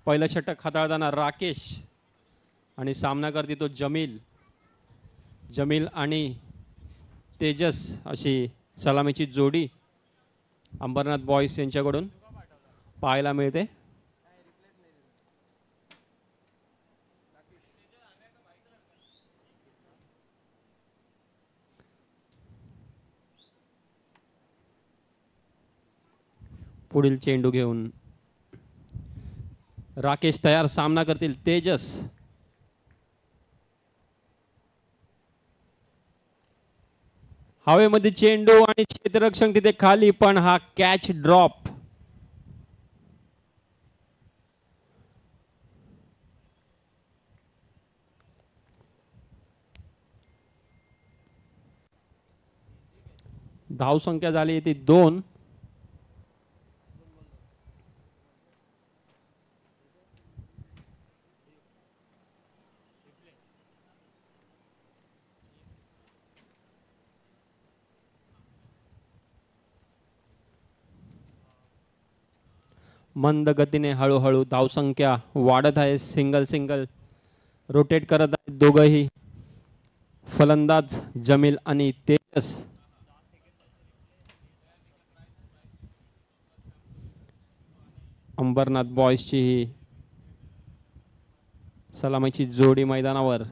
पहिलं षटक हाताळताना राकेश आणि सामना करते तो जमील. जमील आणि तेजस अशी सलामीची जोडी अंबरनाथ बॉयज यांच्याकडून पाहायला मिळते. पुढील चेंडू घेऊन राकेश तयार, सामना करतील तेजस. हवेमध्ये चेंडू आणि क्षेत्ररक्षक तिथे खाली, पण हा कॅच ड्रॉप. धाव संख्या झाली ती 2. मंद गतीने हळूहळू धावसंख्या वाढत आहे. सिंगल रोटेट करत आहेत दोघंही फलंदाज जमील आणि तेजस. अंबरनाथ बॉयजची ही सलामीची जोडी मैदानावर.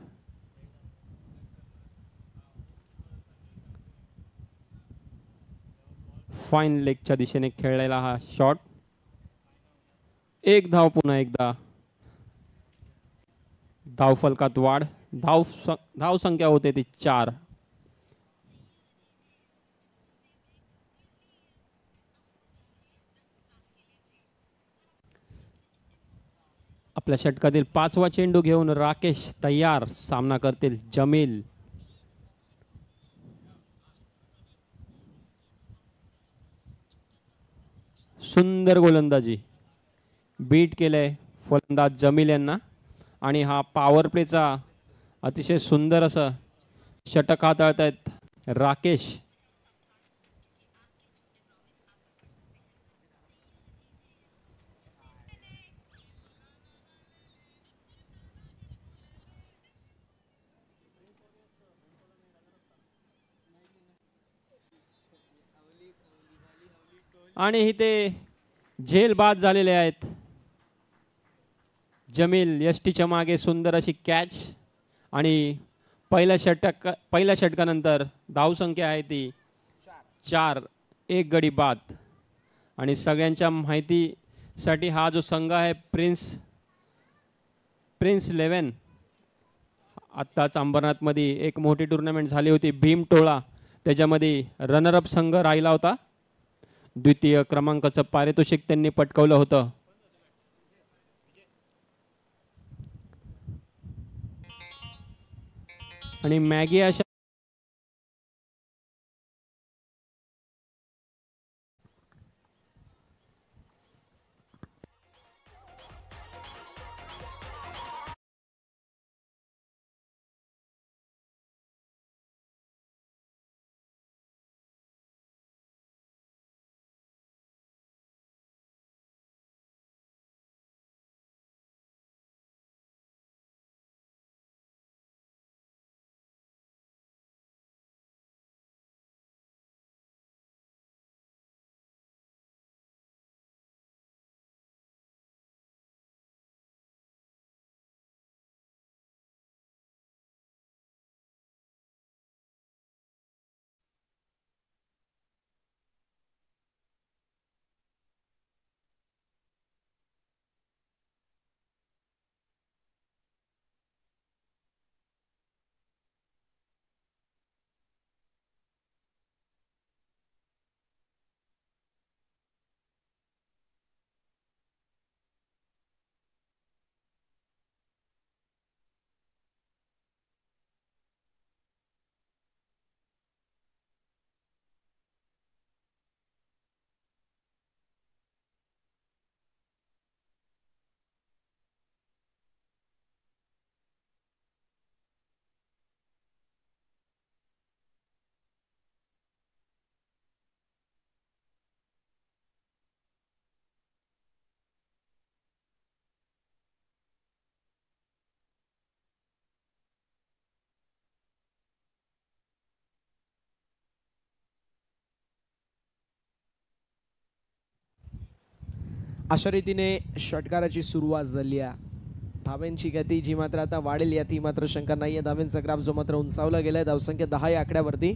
फाईन लेगच्या दिशेने खेळलेला हा शॉट. एक धाव, पुन्हा एकदा धाव फलकात वाढ. धाव संख्या होते ती 4. आपल्या षटकातील 5वा चेंडू घेऊन राकेश तयार, सामना करतील जमील. सुंदर गोलंदाजी, बीट केलंय फलंदाज जमील यांना आणि हा पॉवर प्लेचा अतिशय सुंदर असं षटक हाताळतायत राकेश. आणि इथे झेल बाद झालेले आहेत. जमील यष्टीच्या मागे सुंदर अशी कॅच आणि पहिल्या षटकानंतर धावसंख्या आहे ती 4. एक गडी बाद. आणि सगळ्यांच्या माहितीसाठी हा जो संघ आहे प्रिन्स 11, आत्ताच अंबरनाथमध्ये एक मोठी टुर्नामेंट झाली होती भीमटोळा, त्याच्यामध्ये रनरअप संघ राहिला होता. द्वितीय क्रमांकाचं पारितोषिक त्यांनी पटकावलं होतं. आणि मॅगी अशा अशा रीतीने षटकाराची सुरुवात झाली आहे. धाव्यांची गती जी मात्र आता वाढेल यात मात्र शंका नाहीये. धाव्यांचा ग्राफ जो मात्र उंचावला गेलाय. धावसंख्या 10 या आकड्यावरती.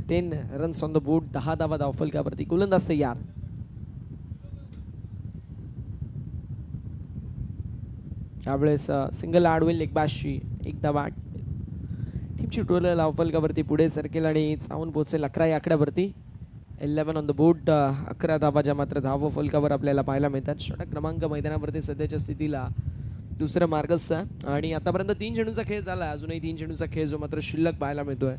10 रन्स ऑन द बोर्ड. 10 धावा धावफलकावरती. गोलंदाज तयार. यावेळेस सिंगल आड होईल. एक बाशी एक धावा. टीमची टोटल धावफलकावरती पुढे सरकेल आणि चावून पोहोचेल 11 या आकड्यावरती. 11 ऑन द बोर्ड. 11 धावा ज्या मात्र धाव फलकावर आपल्याला पाहायला मिळतात. षटक क्रमांक मैदानावरती सध्याच्या स्थितीला दुसरं मार्गस्थ आहे आणि आतापर्यंत 3 चेंडूचा खेळ झाला. अजूनही 3 चेंडूचा खेळ जो मात्र शिल्लक पाहायला मिळतोय.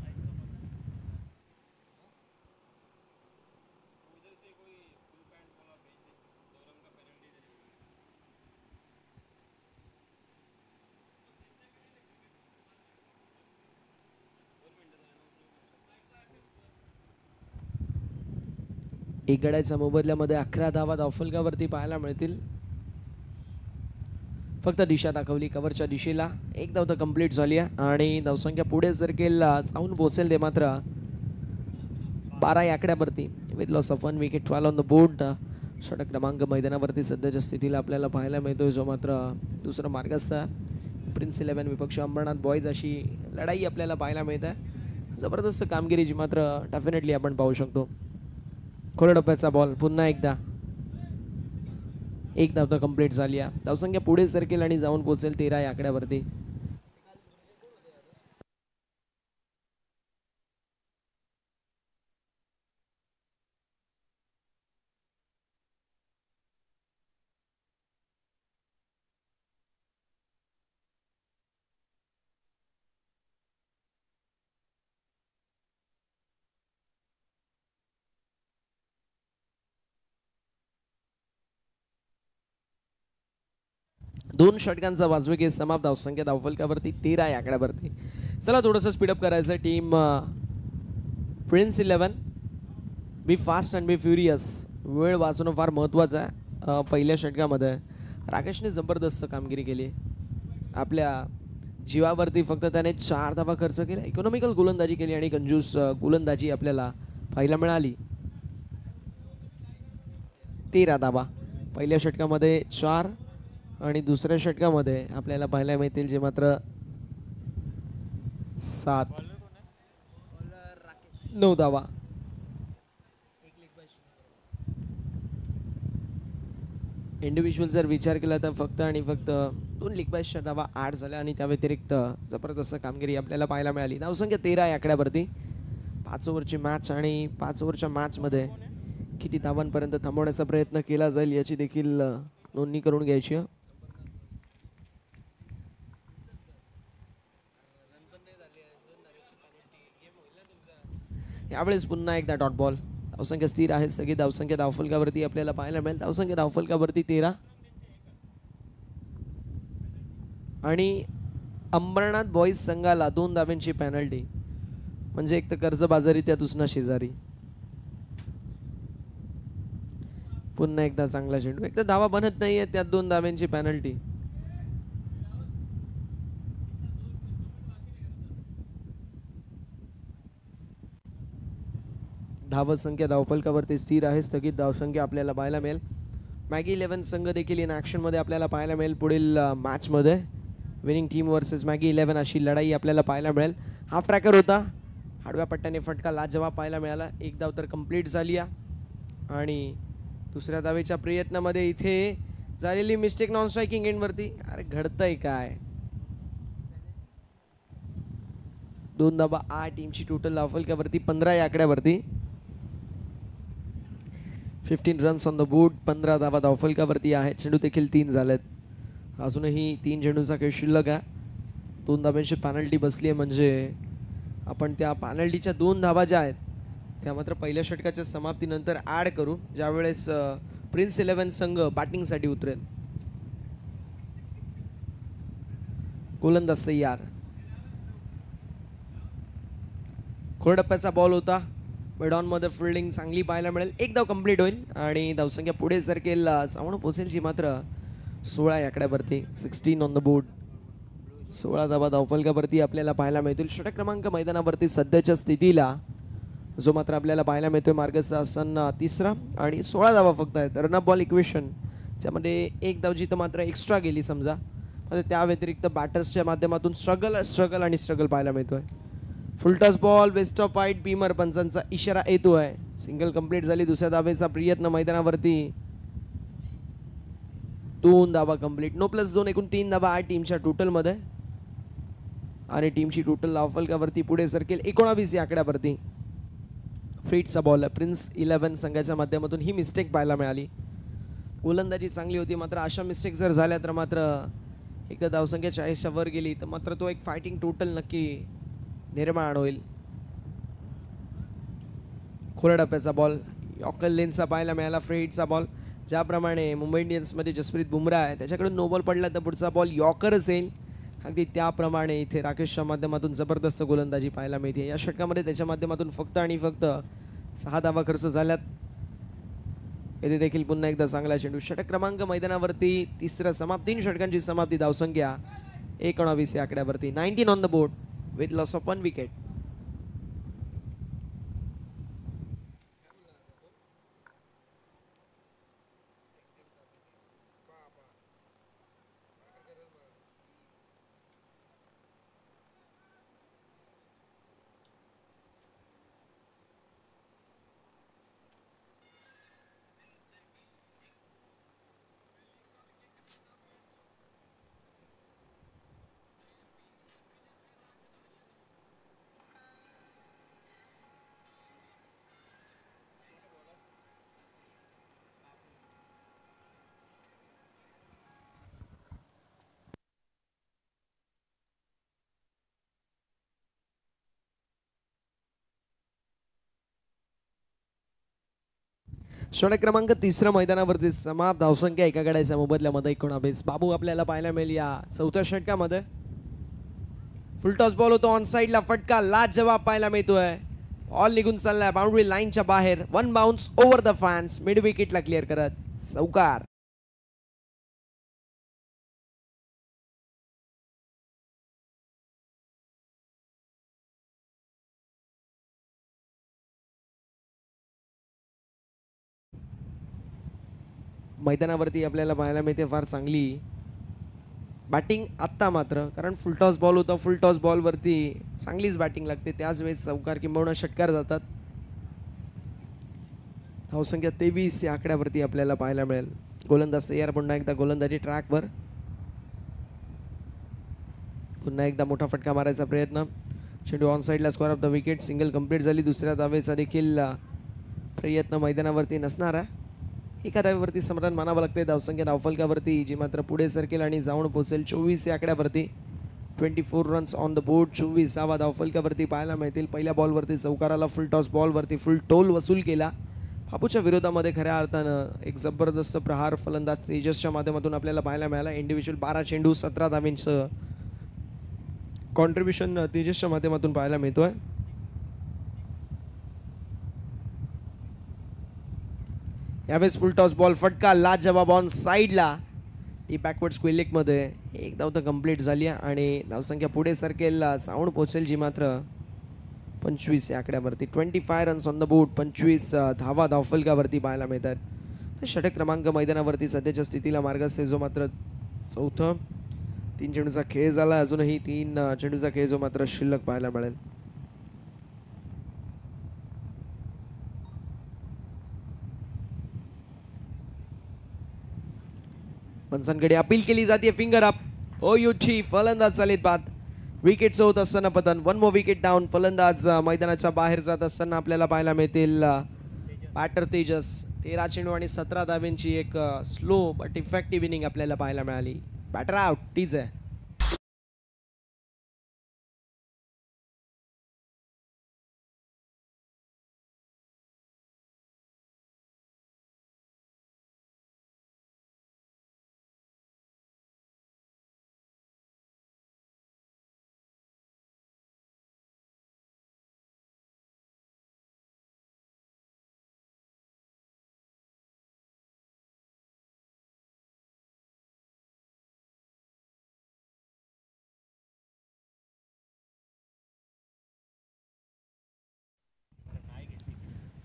एक गड्याच्या मोबदल्यामध्ये 11 धावा धावफलकावरती पाहायला मिळतील. फक्त दिशा दाखवली कव्हरच्या दिशेला. एक धाव तर कंप्लीट झाली आहे आणि धावसंख्या पुढे जर केला चावून पोहोचेल ते मात्र 12 या आकड्यावरती. With loss of 1 wicket. 12 on the board. षटक क्रमांक मैदानावरती सध्याच्या स्थितीला आपल्याला पाहायला मिळतोय जो मात्र दुसरा मार्गस्थ आहे. प्रिन्स 11 विपक्ष अंबरनाथ बॉयज अशी लढाई आपल्याला पाहायला मिळत आहे. जबरदस्त कामगिरी जी मात्र डेफिनेटली आपण पाहू शकतो. खोल टप्प्याचा बॉल पुन्हा एकदा. एक धाव तर कंप्लीट झाली आहे. धावसंख्या पुढे सरकेल आणि जाऊन पोहोचेल 13 या आकड्यावरती. दोन षटकांचा वाजवी समाप्त. धावसंख्या धावफलकावरती 13 या आकड्यावरती. चला थोडंसं स्पीडअप करायचं. Team Prince 11 be fast and be furious. वेळ वाचवणं फार महत्त्वाचं आहे. पहिल्या षटकामध्ये राकेशने जबरदस्त कामगिरी केली. आपल्या जीवावरती फक्त त्याने 4 धावा खर्च केल्या. इकॉनॉमिकल गोलंदाजी केली आणि कंजूस गोलंदाजी आपल्याला पाहायला मिळाली. 13 धावा पहिल्या षटकामध्ये 4 आणि दुसऱ्या षटकामध्ये आपल्याला पाहायला मिळतील जे मात्र 7. 9 धावा. इंडिव्हिज्युअल जर विचार केला तर फक्त आणि फक्त 2 लीग बॅचच्या धावा 8 झाल्या आणि त्या व्यतिरिक्त जबरदस्त कामगिरी आपल्याला पाहायला मिळाली. धावसंख्या 13 या आकड्यावरती. 5 ओव्हरची मॅच आणि 5 ओव्हरच्या मॅचमध्ये किती धावांपर्यंत थांबवण्याचा प्रयत्न केला जाईल याची देखील नोंदणी करून घ्यायची. यावेळेस पुन्हा एकदा डॉट बॉल. धावसंख्या स्थिर आहे. सगळी धावसंख्या धावफलकावरती आपल्याला पाहायला मिळेल. धावसंख्या धावफलकावरती 13 आणि अंबरनाथ बॉईज संघाला 2 धाव्यांची पेनल्टी. म्हणजे एक तर कर्जबाजारी त्या दुसरा शेजारी. पुन्हा एकदा चांगला चेंडू. एक तर धावा बनत नाहीये त्यात 2 धाव्यांची पेनल्टी. धावसंख्या धावफलकावरती स्थिर आहे. स्थगित धावसंख्या आपल्याला पाहायला मिळेल. मॅगी 11 संघ देखील इन ॲक्शन मध्ये आपल्याला पाहायला मिळेल पुढील मॅच मध्ये. विनिंग टीम वर्सेस मॅगी 11 अशी लढाई आपल्याला पाहायला मिळेल. हाफ ट्रॅकर होता. आडव्या पट्ट्याने फटका लाजवाब पाहायला मिळाला. एक धाव तर कंप्लीट झाली आहे आणि दुसऱ्या धावेच्या प्रयत्नामध्ये इथे झालेली मिस्टेक नॉन स्ट्रायकिंग एंडवरती. अरे घडतंय काय. 2 धावा 8. टीमची टोटल धावफलकावरती 15 या आकड्यावरती. 15 रन्स ऑन द बोर्ड. 15 धावा धावफलकावरती आहेत. चेंडू देखील 3 झालेत. अजूनही 3 चेंडूचा खेळ शिल्लक आहे. 2 धाव्यांची पॅनल्टी बसली आहे म्हणजे आपण त्या पॅनल्टीच्या 2 धावा ज्या आहेत त्या मात्र पहिल्या षटकाच्या समाप्तीनंतर ॲड करू ज्यावेळेस प्रिन्स 11 संघ बॅटिंगसाठी उतरेल. गोलंदाज तयार. खोलटप्प्याचा बॉल होता. मिडॉन मध्ये फिल्डिंग चांगली पाहायला मिळेल. एक धाव कंप्लीट होईल आणि धावसंख्या पुढे सरकेल जाऊन पोहोचेल जी मात्र 16 या आकड्यावरती. 16 ऑन द बोर्ड. 16 धावा धावफलकावरती आपल्याला पाहायला मिळतील. षटक क्रमांक मैदानावरती सध्याच्या स्थितीला जो मात्र आपल्याला पाहायला मिळतोय मार्गस्थ असताना 3रा आणि 16 धावा फक्त आहेत. रन अप बॉल इक्वेशन ज्यामध्ये एक धाव जिथं मात्र एक्स्ट्रा गेली समजा, म्हणजे त्या व्यतिरिक्त बॅटर्सच्या माध्यमातून स्ट्रगल आणि स्ट्रगल पाहायला मिळतोय. फुलटॉस बॉल, वेस्ट ऑफ वाईट, बीमर पंचांचा इशारा येतोय. सिंगल कंप्लीट झाली. दुसऱ्या धावेचा प्रयत्न मैदानावरती. 2 धावा कंप्लीट. नो प्लस 2, एकूण 3 धावा आहे टीमच्या टोटलमध्ये. आणि टीमची टोटल धावफलकावरती पुढे सरकेल 19 या आकड्यावरती. फ्रीटचा बॉल प्रिन्स 11 संघाच्या माध्यमातून ही मिस्टेक पाहायला मिळाली. गोलंदाजी चांगली होती, मात्र अशा मिस्टेक जर झाल्या तर मात्र एकदा धावसंख्या 40च्या वर गेली तर मात्र तो एक फायटिंग टोटल नक्की निर्माण होईल. खोला टप्प्याचा बॉल यॉर्कर लेन्सचा पाहायला मिळाला. फ्रीटचा बॉल, ज्याप्रमाणे मुंबई इंडियन्समध्ये जसप्रीत बुमराह आहे त्याच्याकडून नो बॉल पडला तर पुढचा बॉल यॉर्करच येईल, अगदी त्याप्रमाणे इथे राकेशच्या माध्यमातून जबरदस्त गोलंदाजी पाहायला मिळते. या षटकामध्ये त्याच्या माध्यमातून फक्त आणि फक्त 6 धावा खर्च झाल्यात. येथे देखील पुन्हा एकदा चांगला चेंडू. षटक क्रमांक मैदानावरती तिसरा समाप्ती. 3 षटकांची समाप्ती. धावसंख्या 19 या आकड्यावरती. 19 on the board with loss of 1 wicket. षटक क्रमांक तिसऱ्या मैदानावरती समाप्त. धावसंख्या एका गड्याच्या मोबदल्यामध्ये 19. बाबू आपल्याला पाहायला मिळेल या चौथ्या षटकामध्ये. फुलटॉस बॉल होतो ऑन साईडला. फटका लाजवाब पाहायला मिळतोय. बॉल निघून चाललाय बाउंड्री लाईनच्या बाहेर. 1 bounce over the fans. Mid विकेटला क्लिअर करत चौकार. मैदानावरती आपल्याला पाहायला मिळते फार चांगली बॅटिंग आत्ता मात्र, कारण फुलटॉस बॉल होता. फुलटॉस बॉलवरती चांगलीच बॅटिंग लागते, त्याच वेळेस चौकार किंबहुना षटकार जातात. धावसंख्या 23 या आकड्यावरती आपल्याला पाहायला मिळेल. गोलंदाज तयार. पुन्हा एकदा गोलंदाजी ट्रॅकवर. पुन्हा एकदा मोठा फटका मारायचा प्रयत्न. चेंडू ऑन साईडला. Square of the wicket. Single complete झाली. दुसऱ्या धावेचा देखील प्रयत्न मैदानावरती नसणार आहे. एका धावेवरती समाधान मानावं लागते. धावसंख्या धावफलकावरती जी मात्र पुढे सरकेल आणि जाऊन पोहोचेल 24 या आकड्यावरती. 24 रन्स ऑन द बोर्ड. 24 धावा धावफलकावरती पाहायला मिळतील. पहिल्या बॉलवरती चौकाराला फुल टॉस बॉलवरती फुल टोल वसूल केला. बाबूच्या विरोधामध्ये खऱ्या अर्थानं एक जबरदस्त प्रहार फलंदाज तेजसच्या माध्यमातून आपल्याला पाहायला मिळाला. इंडिव्हिज्युअल 12 चेंडू 17 धावींचं कॉन्ट्रीब्युशन तेजसच्या माध्यमातून पाहायला मिळतोय. यावेळेस फुल टॉस बॉल. फटका लाजवाब ऑन साईडला. ही बॅकवर्ड स्क्वेअर लेगमध्ये एक धाव तर कंप्लीट झाली आणि धावसंख्या पुढे सरकेल जाऊन पोहोचेल जी मात्र 25 या आकड्यावरती. 25 रन्स ऑन द बोर्ड. 25 धावा धावफलकावरती पाहायला मिळतात. षटक क्रमांक मैदानावरती सध्याच्या स्थितीला मार्गस्थ जो मात्र चौथं. 3 चेंडूचा खेळ झाला. अजूनही 3 चेंडूचा खेळ जो मात्र शिल्लक पाहायला मिळेल. पंचांकडे अपील केली जाते. Finger up. ओ युची फलंदाज चालीत बाद. विकेटचं होत असताना पतन. 1 मोर विकेट डाऊन. फलंदाज मैदानाच्या बाहेर जात असताना आपल्याला पाहायला मिळतील बॅटर तेजस. 13 चेंडू आणि 17 धावेंची एक स्लो बट इफेक्टिव्ह इनिंग आपल्याला पाहायला मिळाली. Batter out. तीच आहे.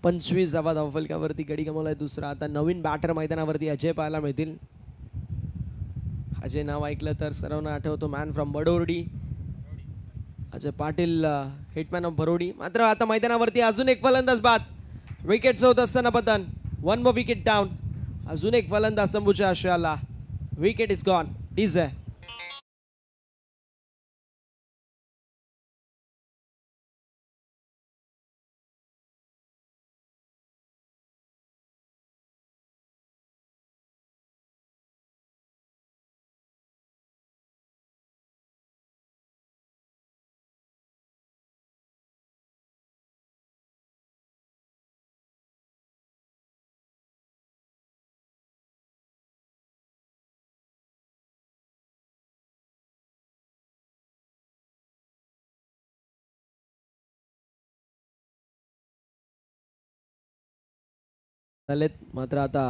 25 धावा धावफलकावरती गडी गमावलाय दुसरा. आता नवीन बॅटर मैदानावरती अजय पाहायला मिळतील. अजय नाव ऐकलं तर सर्वांना आठवतो man from Baroda, Ajay Patil, hitman of Baroda. मात्र आता मैदानावरती अजून एक फलंदाज बाद. विकेटचं होत असताना पतन. 1 more विकेट डाऊन. अजून एक फलंदाज संभूच्या आशयाला. Wicket is gone. डीजे झालेत. मात्र आता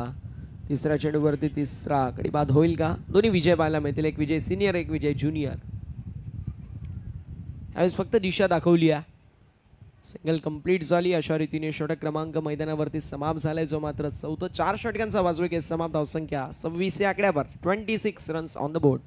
तिसऱ्या चेंडूवरती तिसरा गडी बाद होईल का? दोन्ही विजय पाहायला मिळतील. एक विजय सिनियर, एक विजय ज्युनियर. यावेळेस फक्त दिशा दाखवली आहे. सिंगल कंप्लीट झाली. अशा रीतीने षटक क्रमांक मैदानावरती समाप्त झालाय, जो मात्र 4 षटकांचा वाजवी केस समाप्त. धावसंख्या 26 या आकड्यावर. 26 रन्स ऑन द बोर्ड.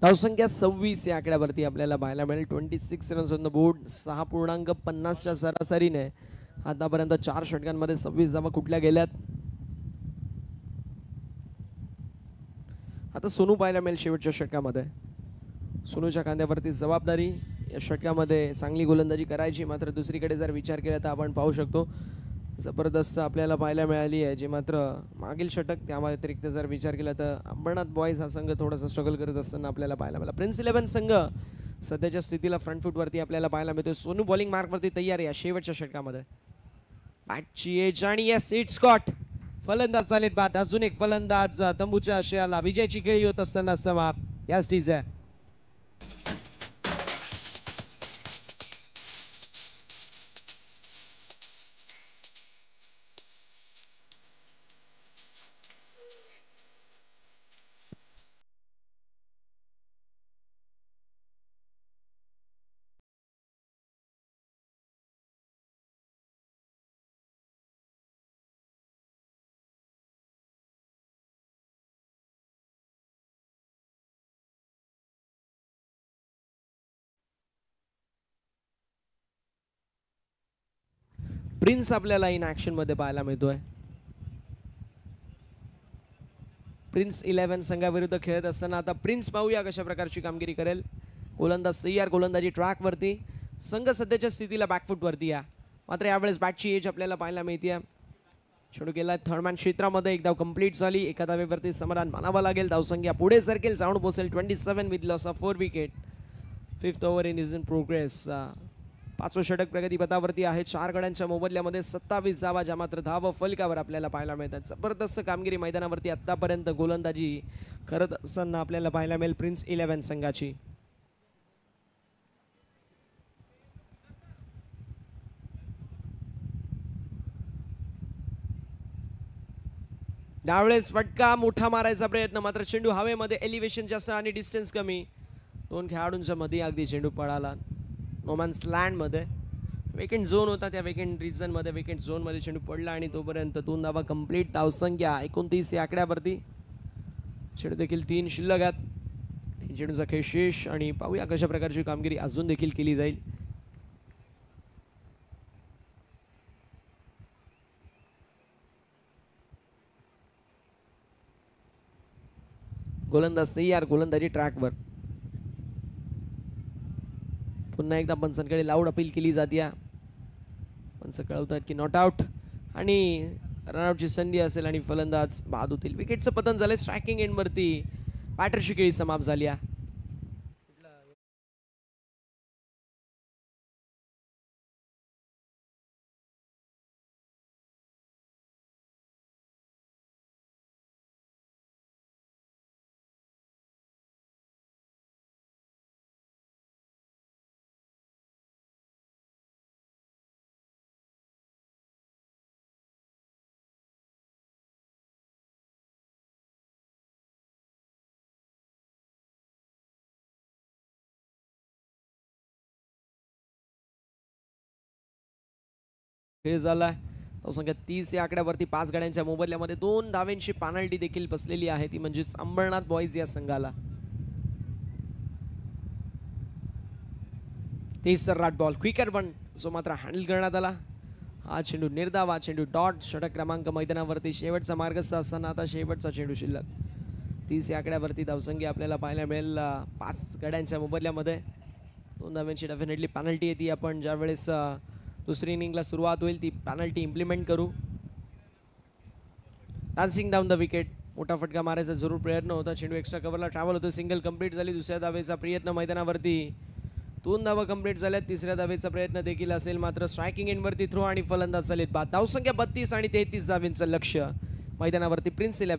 धावसंख्या 26 या आकड्यावरती आपल्याला पाहायला मिळेल. 26 रन्स ऑन द बोर्ड. 6.50च्या सरासरीने आतापर्यंत 4 षटकांमध्ये 26 धावा कुठल्या गेल्यात. आता सोनू पाहायला मिळेल शेवटच्या षटकामध्ये. सोनूच्या खांद्यावरती जबाबदारी. या षटकामध्ये चांगली गोलंदाजी करायची. मात्र दुसरीकडे जर विचार केला तर आपण पाहू शकतो जबरदस्त आपल्याला पाहायला मिळाली आहे, जे मात्र मागील षटक त्या व्यतिरिक्त जर विचार केला तर अंबरनाथ बॉयज हा संघ थोडासा स्ट्रगल करत असताना आपल्याला पाहायला मिळाला. प्रिन्स 11 संघ सध्याच्या स्थितीला फ्रंट फूटवरती आपल्याला पाहायला मिळतो. सोनू बॉलिंग मार्कवरती तयार आहे शेवटच्या षटकामध्ये. बॅटची एज आणि येस इट्स कॉट. फलंदाज चालेत बाद. अजून एक फलंदाज तंबूच्या आशयाला. विजयाची खेळी होत असताना समाप्त. यास डीजे प्रिन्स आपल्याला इन ऍक्शन मध्ये पाहायला मिळतोय. प्रिन्स 11 संघाविरुद्ध खेळत असताना आता प्रिन्स पाहूया कशा प्रकारची कामगिरी करेल. गोलंदाज सय्यार, गोलंदाजी ट्रॅक वरती. संघ सध्याच्या स्थितीला बॅकफूट वरती आहे. मात्र यावेळेस बॅटची एज आपल्याला पाहायला मिळते. चेंडू केला थर्डमॅन क्षेत्रामध्ये. एक धाव कंप्लीट झाली. एका धावेवरती समाधान मानावं लागेल. धावसंख्या पुढे सरकेल, जाऊन पोहोचेल 27 with loss of 4 wicket. 5th over is in progress. 5वं षटक प्रगतीपथावरती आहे. 4 गड्यांच्या मोबदल्यामध्ये 27 धावा, ज्या मात्र धाव फलकावर आपल्याला पाहायला मिळतात. जबरदस्त कामगिरी मैदानावरती आतापर्यंत गोलंदाजी करत असताना आपल्याला पाहायला मिळेल प्रिन्स 11 संघाची. त्यावेळेस फटका मोठा मारायचा प्रयत्न, मात्र चेंडू हवेमध्ये. एलिव्हेशन जास्त आणि डिस्टन्स कमी. 2 खेळाडूंच्या मध्ये अगदी चेंडू पळाला. नोमॅन्स लँडमध्ये वेकेंट झोन होता. त्या वेकेंट रिजनमध्ये, वेकेंट झोनमध्ये चेंडू पडला आणि तोपर्यंत 2 धावा कंप्लीट. धावसंख्या 29 या आकड्यावरती. चेंडू देखील 3 शिल्लक आहेत. 3 चेंडूचा खेळ शेष. आणि पाहूया कशा प्रकारची कामगिरी अजून देखील केली जाईल. गोलंदाज तयार, गोलंदाजी ट्रॅकवर. पुन्हा एकदा पंचांकडे लाऊड अपील केली जाते. पंच कळवतात की नॉट आउट आणि रनआउटची संधी असेल आणि फलंदाज बाद होतील. विकेटचं पतन झालंय स्ट्रायकिंग एंडवरती. बॅटरची खेळी समाप्त झाली आहे. खेळ झालाय. धावसंख्या 30 या आकड्यावरती 5 गाड्यांच्या मोबदल्यामध्ये 2 धावेंची पेनल्टी देखील बसलेली आहे, ती म्हणजेच अंबरनाथ बॉईज या संघाला. 30 राट बॉल क्विकर वन जो मात्र हँडल करण्यात आला. हा चेंडू निर्धाव, हा चेंडू डॉट. षटक क्रमांक मैदानावरती शेवटचा मार्गस्थ असताना आता शेवटचा चेंडू शिल्लक. 30 या आकड्यावरती धावसंख्या आपल्याला पाहायला मिळेल 5 गाड्यांच्या मोबदल्यामध्ये 2 धाव्यांची डेफिनेटली पेनल्टी येते. आपण ज्यावेळेस दुसरी इनिंगला सुरुवात होईल ती पेनल्टी इम्प्लिमेंट करू. डान्सिंग डाऊन द विकेट, मोठा फटका मारायचा जरूर प्रयत्न होता. चेंडू एक्स्ट्रा कव्हरला ट्रॅव्हल होतो. सिंगल कंप्लीट झाली. दुसऱ्या धावेचा प्रयत्न मैदानावरती 2 धावा कंप्लीट झाल्यात. तिसऱ्या धावेचा प्रयत्न देखील असेल, मात्र स्ट्रायकिंग एंडवरती थ्रो आणि फलंदाज चालेत बाद. धावसंख्या 32 आणि 33 धावेंचं लक्ष मैदानावरती प्रिन्स 11.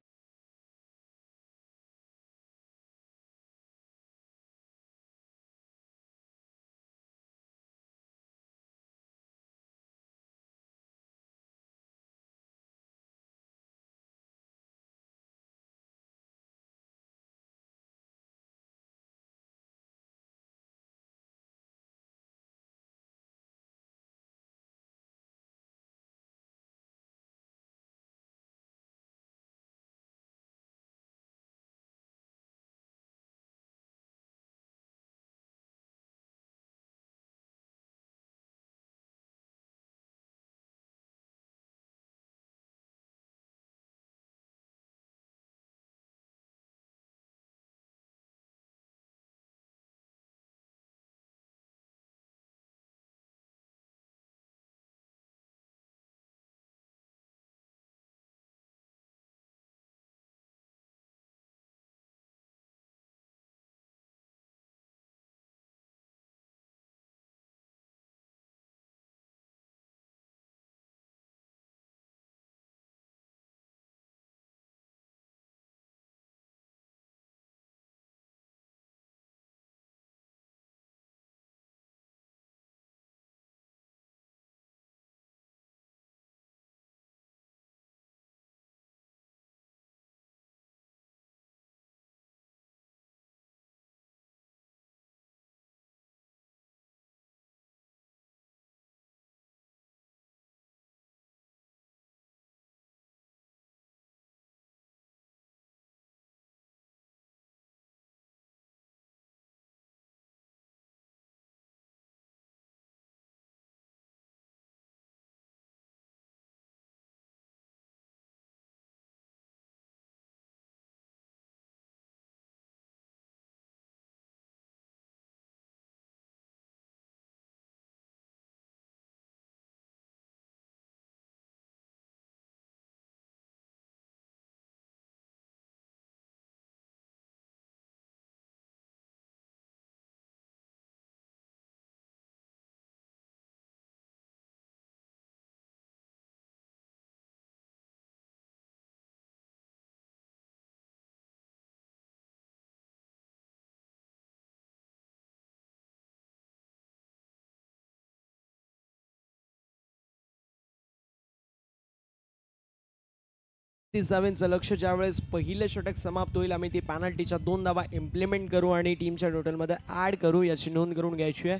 धावेंचं लक्ष ज्यावेळेस पहिलं षटक समाप्त होईल आम्ही ती पेनल्टीच्या 2 धावा इम्प्लिमेंट करू आणि टीमच्या टोटलमध्ये ॲड करू, याची नोंद करून घ्यायची आहे.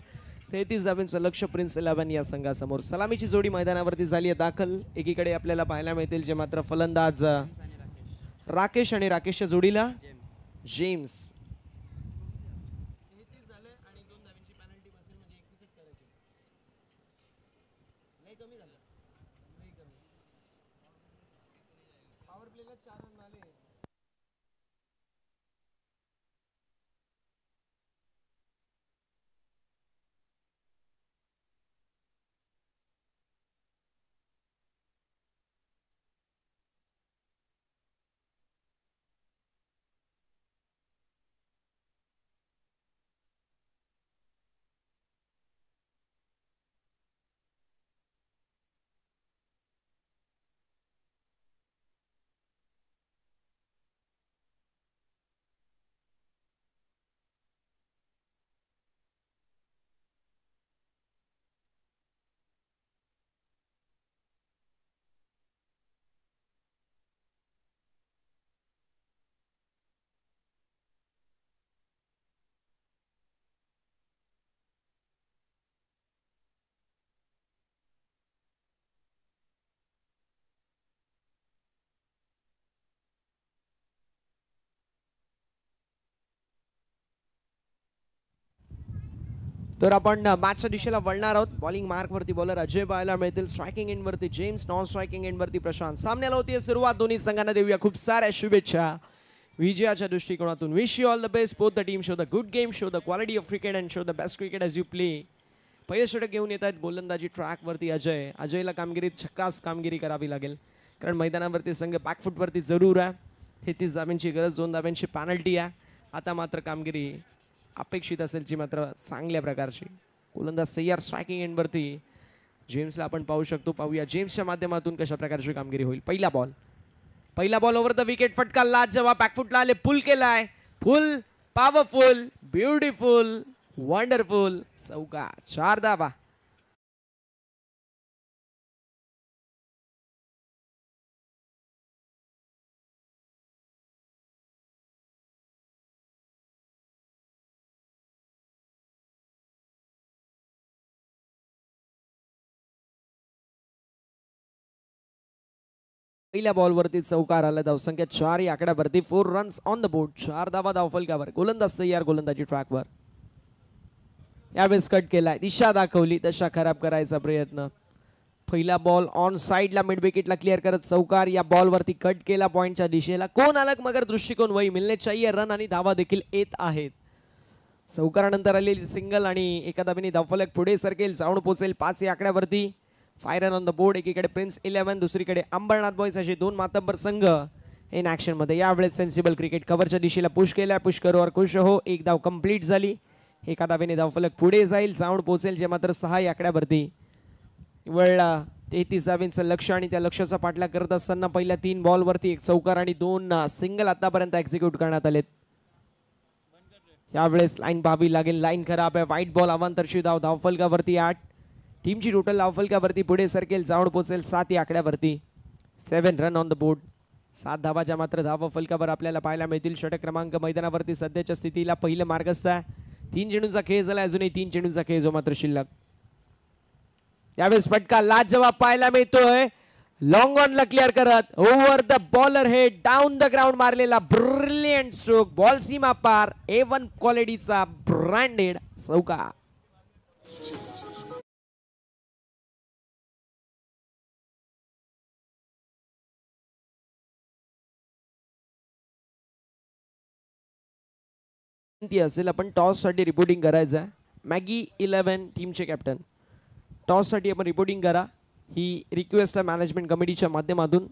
33 धावेंचं लक्ष प्रिन्स 11 या संघासमोर. सलामीची जोडी मैदानावरती झाली आहे दाखल. एकीकडे आपल्याला पाहायला मिळतील जे मात्र फलंदाज राकेश आणि राकेशच्या जोडीला जेम्स. तर आपण मॅचच्या दिशेला वळणार आहोत. बॉलिंग मार्क वरती बॉलर अजय पाहायला मिळतील. स्ट्रायकिंग एंड वरती जेम्स, नॉन स्ट्रायकिंग एंड वरती प्रशांत. सामन्याला होती सुरुवात. दोन्ही संघांना देऊया खूप साऱ्या शुभेच्छा विजयाच्या दृष्टिकोनातून. Wish you all the best. Both the team show the good game, show the quality of cricket and show the best cricket as you play. पहिले षटक घेऊन येत आहेत गोलंदाजी ट्रॅक वरती अजय. अजयला कामगिरीत छक्कास कामगिरी करावी लागेल, कारण मैदानावरती संघ बॅकफुटवरती जरूर आहे. 33 धाब्यांची गरज, 2 धाब्यांची पॅनल्टी आहे. आता मात्र कामगिरी अपेक्षित असेल ची मात्र चांगल्या प्रकारची. गोलंदाज सय्यार स्ट्रायकिंग एंडवरती. जेम्सला आपण पाहू शकतो. पाहूया जेम्सच्या माध्यमातून कशा प्रकारची कामगिरी होईल. पहिला बॉल ओव्हर द विकेट. फटका लाज जेव्हा बॅकफुटला आले. पुल केलाय. फुल पॉवरफुल, ब्युटिफुल, वंडरफुल. चौका. 4 धावा. पहिल्या बॉलवरती चौकार आला. धावसंख्या 4 या आकड्यावरती. 4 रन्स ऑन द बोर्ड. 4 धावा धावफलकावर. गोलंदाज सय्यार गोलंदाजी ट्रॅकवर. यावेळेस कट केलाय. दिशा दाखवली, दशा खराब करायचा प्रयत्न. पहिला बॉल ऑन साइडला मिड विकेटला क्लिअर करत चौकार. या बॉलवरती कट केला पॉइंटच्या दिशेला. कोण अलग मगर दृष्टिकोन वही मिलने चाहिए. रन आणि धावा देखील येत आहेत. चौकारानंतर आलेली सिंगल आणि एका धावेने धावफलक पुढे सरकेल. जाऊन पोहोचेल 5 या आकड्यावरती. 5 रन ऑन द बोर्ड. एकीकडे प्रिन्स 11, दुसरीकडे अंबरनाथ बॉयज असे 2 मातब्बर संघ इन ऍक्शन मध्ये. यावेळेस सेन्सिबल क्रिकेट कव्हरच्या दिशेला पुश केल्या. पुश करू और खुश हो. 1 धाव कंप्लीट झाली. एका धावेने धावफलक पुढे जाईल. जाऊन पोहोचेल जे मात्र 6 या आकड्यावरती. वळला 33 धावेंचं लक्ष आणि त्या लक्ष्याचा पाठलाग करत असताना पहिल्या 3 बॉलवरती 1 चौकार आणि 2 सिंगल आतापर्यंत एक्झिक्यूट करण्यात आलेत. यावेळेस लाईन पाहावी लागेल. लाईन खराब आहे. व्हाईट बॉल अवांतरची धाव. धावफलकावरती 8. टीमची टोटल धावफलकावरती पुढे सरकेल. जाऊन पोहोचेल 7 या आकड्यावरती. 7 रन ऑन द बोर्ड. 7 धावाच्या मात्र धावफलकावर आपल्याला पाहायला मिळतील. षटक क्रमांक मैदानावरती सध्याच्या स्थितीला पहिलं मार्गस्थ आहे. 3 चेंडूंचा खेळ झाला. अजूनही 3 चेंडूंचा खेळ जो मात्र शिल्लक. यावेळेस फटका लाजवाब पाहायला मिळतोय. लॉंग ऑनला क्लिअर करत over the bowler head down the ground मारलेला ब्रिलियंट स्ट्रोक. बॉल सीमा पार. A1 क्वालिटीचा ब्रँडेड चौका. असेल आपण टॉस साठी रिपोर्टिंग करायचं आहे. मॅगी 11 टीमचे कॅप्टन. टॉस साठी आपण रिपोर्टिंग करा. ही रिक्वेस्ट आहे मॅनेजमेंट कमिटीच्या माध्यमातून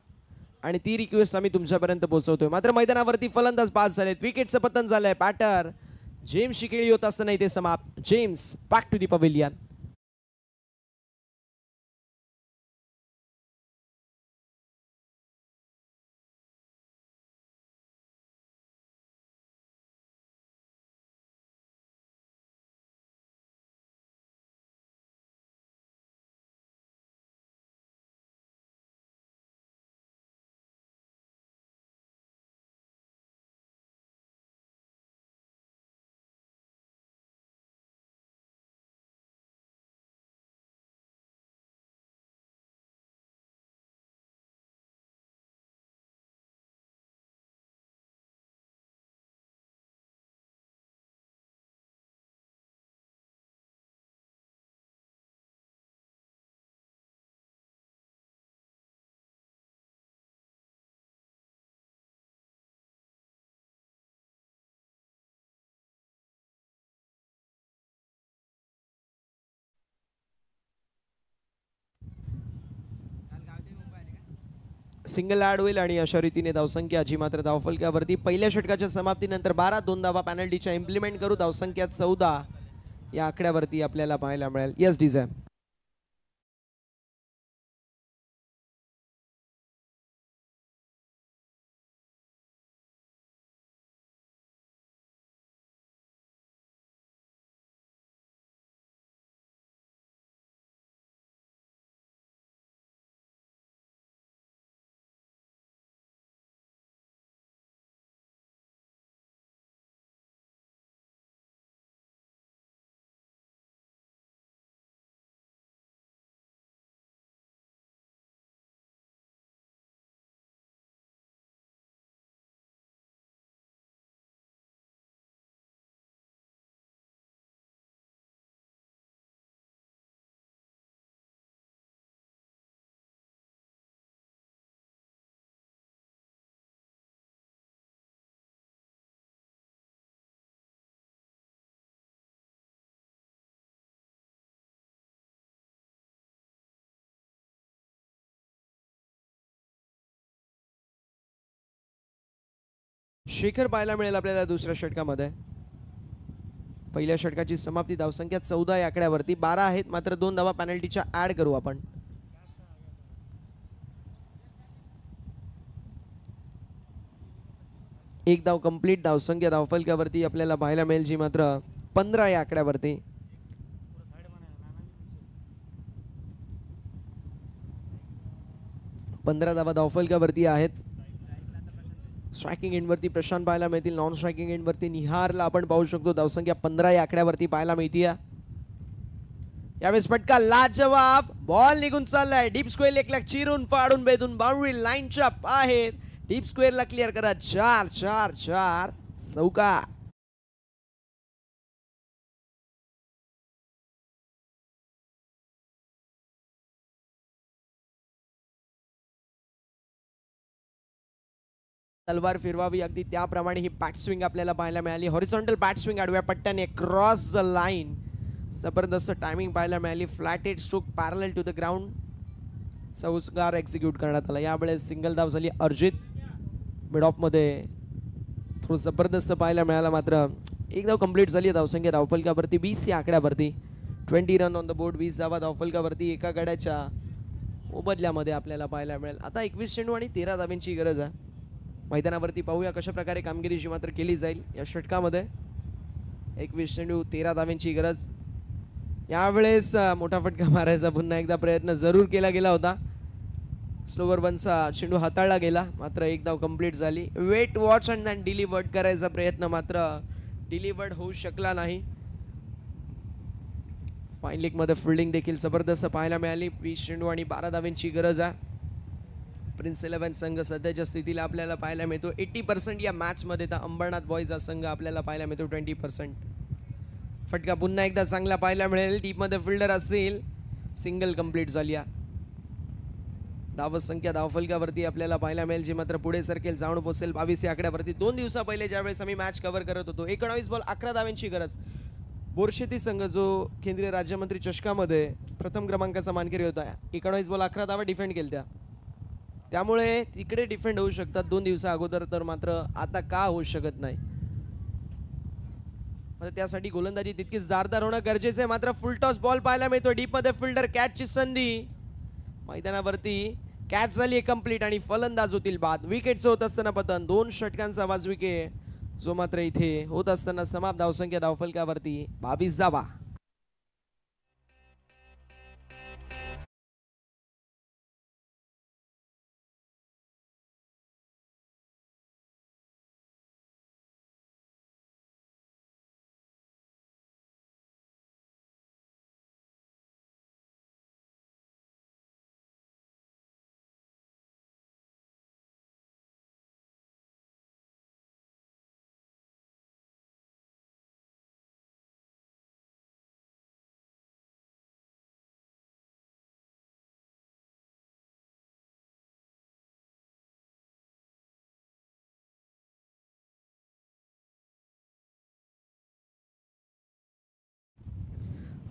आणि ती रिक्वेस्ट आम्ही तुमच्यापर्यंत पोहोचवतोय. मात्र मैदानावरती फलंदाज बाद झालेत. विकेटचं पतन झालंय. बॅटर जेम्सची खेळी होत असताना इथे समाप्त. James back to the pavilion. Single add होईल आणि अशा रीतीने धावसंख्या जी मात्र धावफलकावरती पहिल्या षटकाच्या समाप्तीनंतर 12 2 धावा पॅनल्टीच्या इम्प्लिमेंट करू. धावसंख्या 14 या आकड्यावरती आपल्याला पाहायला मिळेल. Yes design. शेखर पाहायला मिळेल आपल्याला दुसऱ्या षटकामध्ये. पहिल्या षटकाची समाप्ती धावसंख्या 14 या आकड्यावरती. 12 आहेत मात्र 2 धावा पेनल्टीच्या ऍड करू आपण. एक धाव कंप्लीट. धावसंख्या धावफलकावरती आपल्याला पाहायला मिळेल जी मात्र 15 या आकड्यावरती. पंधरा धावा धावफलकावरती आहेत. स्ट्रायकिंग एंडवरती प्रशांत पाहायला मिळतील. नॉन स्ट्रायकिंग एंडवरती निहारला आपण पाहू शकतो. धावसंख्या 15 या आकड्यावरती पाहायला मिळते. यावेळेस फटका लाजवाब. बॉल निघून चाललाय डीप स्क्वेअर लेगला चिरून पाडून बेदून बाउंड्री लाईनच्या बाहेर. डीप स्क्वेअरला क्लिअर करा. 4-4-4 चौका. तलवार फिरवावी अगदी त्याप्रमाणे ही बॅट स्विंग आपल्याला पाहायला मिळाली. हॉरिझॉन्टल बॅट स्विंग आडव्या पट्ट्याने क्रॉस द लाईन. जबरदस्त टायमिंग पाहायला मिळाली. Flatted stroke parallel to the ground चौकार एक्झिक्यूट करण्यात आला. यावेळेस सिंगल धाव झाली अर्जित. मिड ऑफ मध्ये थोडं जबरदस्त पाहायला मिळाला मात्र एक धाव कंप्लीट झाली. धावसंख्या धावफलकावरती 20 या आकड्यावरती. 20 रन ऑन द बोर्ड. 20 धावा धावफलकावरती एका गड्याच्या मोबदल्यामध्ये आपल्याला पाहायला मिळेल. आता 21 चेंडू आणि 13 धावांची गरज आहे. मैदानावरती पाहूया कशा प्रकारे कामगिरीची मात्र केली जाईल या षटकामध्ये. 21 चेंडू 13 धावांची गरज. यावेळेस मोठा फटका मारायचा पुन्हा एकदा प्रयत्न जरूर केला गेला होता. स्लोवर बनचा चेंडू हाताळला गेला मात्र एक धाव कंप्लीट झाली. वेट वॉच अँड डिलिव्हर्ड करायचा प्रयत्न मात्र डिलिव्हर्ड होऊ शकला नाही. फाईन लीग मध्ये फिल्डिंग देखील जबरदस्त पाहायला मिळाली. 20 चेंडू आणि 12 धावांची गरज आहे. प्रिन्स 11 संघ सध्याच्या स्थितीला आपल्याला पाहायला मिळतो 80% या मॅच मध्ये. तर अंबरनाथ बॉयज हा संघ आपल्याला पाहायला मिळतो 20%. फटका पुन्हा एकदा चांगला पाहायला मिळेल. डीप मध्ये फिल्डर असेल. सिंगल कंप्लीट झाली. धावसंख्या धावफलकावरती आपल्याला पाहायला मिळेल जी मात्र पुढे सरकेल जाऊन पोहोचेल 22 या आकड्यावरती. 2 दिवसा पहिले ज्यावेळेस आम्ही मॅच कव्हर करत होतो 19 बॉल 11 धावांची गरज. बोरशेती संघ जो केंद्रीय राज्यमंत्री चषकामध्ये प्रथम क्रमांकाचा मानकरी होता 19 बॉल 11 धावा डिफेंड केल्या. त्यामुळे तिकडे डिफेंड होऊ शकतात 2 दिवसा अगोदर. तर मात्र आता का होऊ शकत नाही. त्यासाठी गोलंदाजी तितकीच दारदार होणं गरजेचं आहे. मात्र फुल टॉस बॉल पाहायला मिळतो. डीप मध्ये फिल्डर कॅचची संधी. मैदानावरती कॅच झाली कंप्लीट आणि फलंदाज होतील बाद. विकेटचं होत असताना पतन. 2 षटकांचा आवाज विकेट जो मात्र इथे होत असताना समाप्त. धावसंख्या धावफलकावरती 22 धावा.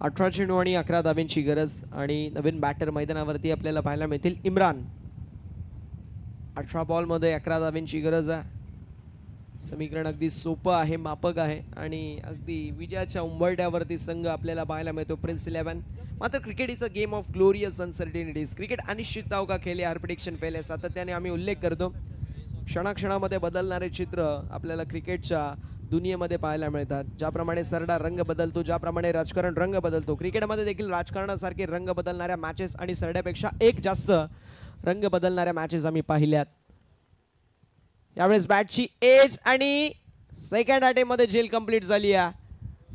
अठरा चेंडू आणि 11 धावांची गरज आणि नवीन बॅटर मैदानावरती आपल्याला पाहायला मिळतील इम्रान. 18 बॉल मध्ये 11 धावांची गरज आहे. समीकरण अगदी सोपं आहे, मापक आहे आणि अगदी विजयाच्या उंबरठ्यावरती संघ आपल्याला पाहायला मिळतो प्रिन्स 11. मात्र cricket is a game of glorious uncertainties. Cricket अनिश्चितताओं का खेल है, हर प्रेडिक्शन फेल है. सातत्याने आम्ही उल्लेख करतो. क्षणाक्षणामध्ये बदलणारे चित्र आपल्याला क्रिकेटच्या दुनियेमध्ये पाहायला मिळतात. ज्याप्रमाणे सरडा रंग बदलतो, ज्याप्रमाणे राजकारण रंग बदलतो, क्रिकेटमध्ये देखील राजकारणासारखे रंग बदलणाऱ्या मॅचेस आणि सरड्यापेक्षा एक जास्त रंग बदलणाऱ्या मॅचेस आम्ही पाहिल्यात. यावेळेस बॅटची एज आणि सेकंड अटेम्प्टमध्ये झेल कंप्लीट झाली आहे.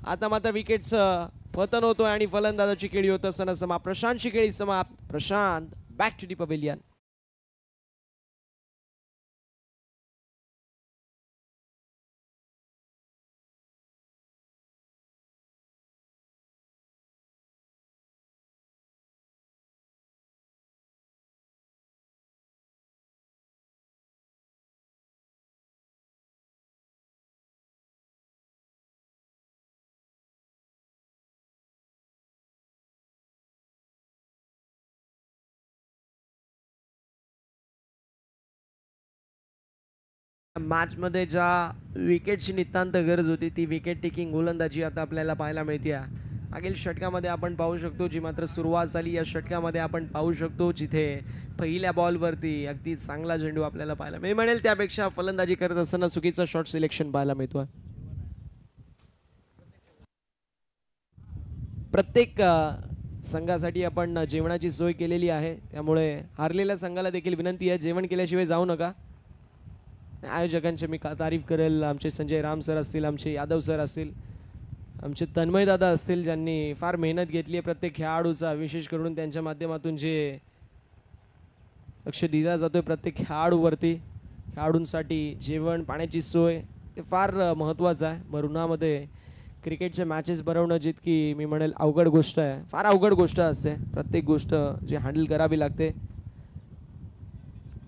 आता मात्र विकेटचं पतन होतोय आणि फलंदाजाची खेळी होत असताना समाप्त. प्रशांतची खेळी समाप्त. Prashant back to the pavilion. Match मध्ये ज्या विकेटची नितांत गरज होती ती विकेट टेकिंग गोलंदाजी आता आपल्याला पाहायला मिळते. मागील षटकामध्ये आपण पाहू शकतो जी मात्र सुरुवात झाली या षटकामध्ये आपण पाहू शकतो जिथे पहिल्या बॉलवरती अगदी चांगला झेंडू आपल्याला पाहायला मी म्हणेल त्यापेक्षा फलंदाजी करत असताना चुकीचं शॉट सिलेक्शन पाहायला मिळतो. प्रत्येक संघासाठी आपण जेवणाची सोय केलेली आहे त्यामुळे हारलेल्या संघाला देखील विनंती आहे जेवण केल्याशिवाय जाऊ नका. आयोजकांचे मी तारीफ करेल. आमचे संजय राम सर असतील, आमचे यादव सर असतील, आमचे तन्मय दादा असतील ज्यांनी फार मेहनत घेतली आहे प्रत्येक खेळाडूचा. विशेष करून त्यांच्या माध्यमातून जे लक्ष दिला जातोय प्रत्येक खेळाडूवरती, खेळाडूंसाठी जेवण पाण्याची सोय ते फार महत्त्वाचं आहे. भरुणामध्ये क्रिकेटचे मॅचेस भरवणं जितकी मी म्हणेल अवघड गोष्ट आहे, फार अवघड गोष्ट असते. प्रत्येक गोष्ट जी हँडल करावी लागते.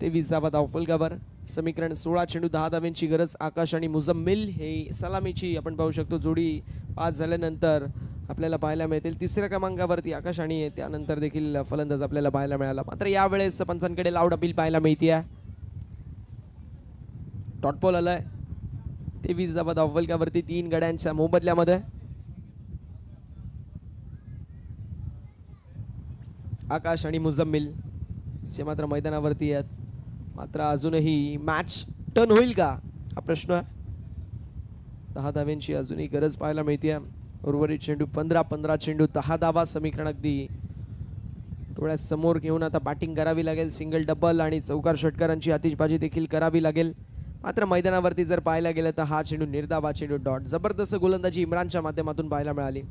23 धावा धावफलकावर. समीकरण 16 चेंडू 10 धाव्यांची गरज. आकाश आणि मुझम्मिल हे सलामीची आपण पाहू शकतो जोडी पास झाल्यानंतर आपल्याला पाहायला मिळतील. तिसऱ्या क्रमांकावरती आकाश आणि त्यानंतर देखील फलंदाज आपल्याला पाहायला मिळाला. मात्र यावेळेस पंचांकडे लाऊड अपील पाहायला मिळते. डॉटबॉल आलाय. 23 धावा धावफलकावरती 3 गड्यांच्या मोबदल्यामध्ये. आकाश आणि मुझम्मिल जे मात्र मैदानावरती आहेत. मात्र अजूनही मॅच टर्न होईल का हा प्रश्न आहे. 10 धाव्यांची अजूनही गरज पाहायला मिळते. उर्वरित चेंडू 15 चेंडू 10 धावा. समीकरण अगदी डोळ्यासमोर घेऊन आता बॅटिंग करावी लागेल. सिंगल डबल आणि चौकार षटकारांची आतिषबाजी देखील करावी लागेल. मात्र मैदानावरती जर पाहायला गेलं तर हा चेंडू निर्धाव, चेंडू डॉट. जबरदस्त गोलंदाजी इम्रानच्या माध्यमातून पाहायला मिळाली.